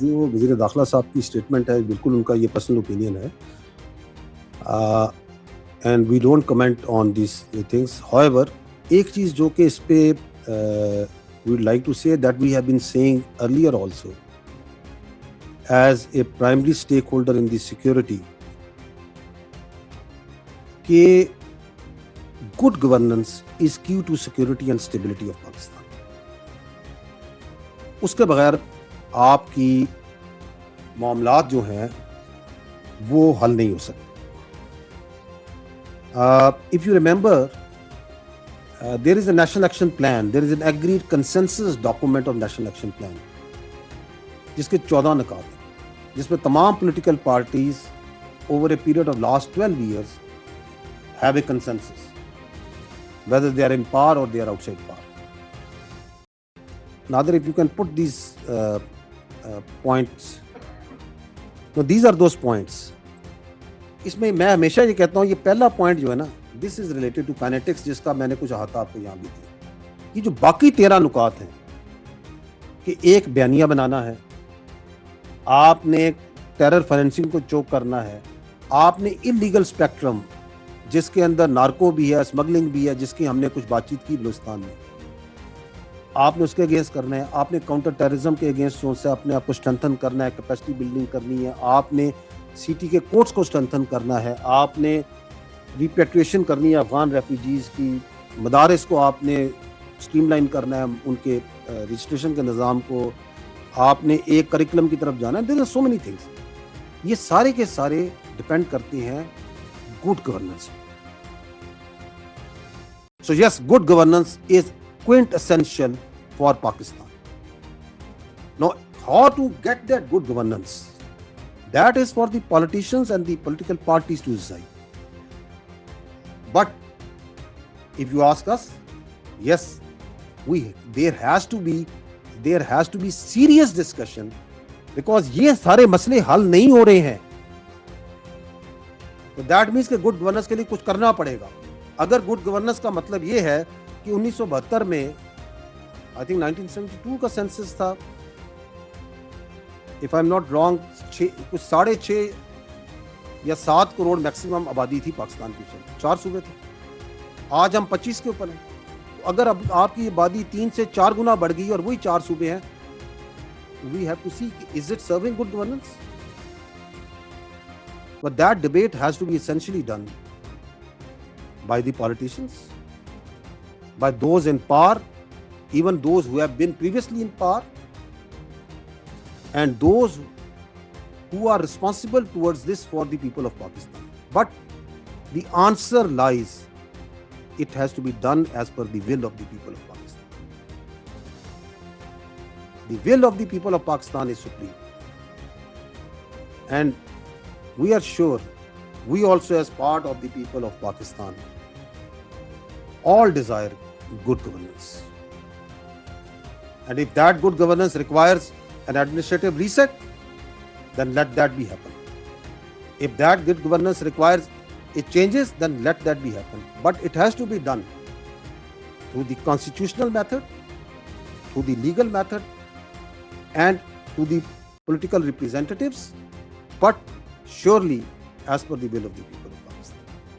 जो वज़ीर दाखिला साहब की स्टेटमेंट है, बिल्कुल उनका ये पर्सनल ओपिनियन है, and we don't comment on this things. However, एक चीज़ जो कि इस पे we would like to say that we have been saying earlier also as a primary stakeholder in the security कि good governance is key to security and stability of Pakistan. उसके बगैर आपकी मामलात जो हैं वो हल नहीं हो सकते। If you remember, there is a national action plan, there is an agreed consensus document of national action plan, जिसके 14 निकात हैं, जिसमें तमाम political parties over a period of last 12 years have a consensus, whether they are in power or they are outside power. Nader, if you can put these points, so these are those points. इसमें मैं हमेशा ये कहता हूँ, ये पहला point जो है ना, this is related to kinetics, जिसका मैंने कुछ अहाता आपको यहाँ भी दिया। ये जो बाकी 13 नुकात हैं कि एक बयानिया बनाना है, आपने टेरर फाइनेंसिंग को चोक करना है, आपने इलीगल स्पेक्ट्रम जिसके अंदर नार्को भी है, स्मगलिंग भी है, जिसकी हमने कुछ बातचीत की बलूचिस्तान में, आपने उसके अगेंस्ट करना है, आपने काउंटर टेररिज्म के अगेंस्ट से अपने आप को स्ट्रेंथन करना है, कैपेसिटी बिल्डिंग करनी है, आपने सिटी के कोर्ट्स को स्ट्रेंथन करना है, आपने रिपेट्रिएशन करनी है अफगान रेफ्यूजीज़ की, मदारिस को आपने स्ट्रीमलाइन करना है, उनके रजिस्ट्रेशन के निज़ाम को, आपने एक करिकुलम की तरफ जाना है। There are so many things. ये सारे के सारे डिपेंड करते हैं good governance. So yes, good governance is quintessential for Pakistan. Now, how to get that good governance? That is for the politicians and the political parties to decide. But if you ask us, yes, there has to be serious discussion, because ये सारे मसले हल नहीं हो रहे हैं। तो that means कि good governance के लिए कुछ करना पड़ेगा। अगर good governance का मतलब ये है कि 1972 में, आई थिंक 1972 का सेंसस था, if I am not wrong, कुछ 6.5 या 7 करोड़ मैक्सिमम आबादी थी पाकिस्तान की, 4 सूबे थे। आज हम 25 के ऊपर हैं। तो अगर अब आपकी आबादी 3 से 4 गुना बढ़ गई और वही 4 सूबे हैं, we have to see is it serving good governance. But that debate has to be essentially done by the politicians, by those in power, even those who have been previously in power, and those who are responsible towards this for the people of Pakistan. But the answer lies, it has to be done as per the will of the people of Pakistan. The will of the people of Pakistan is supreme, and we are sure, we also as part of the people of Pakistan all desire good governance. And if that good governance requires an administrative reset, then let that be happen. If that good governance requires it changes, then let that be happen. But it has to be done through the constitutional method, through the legal method, and through the political representatives, but surely as per the will of the people.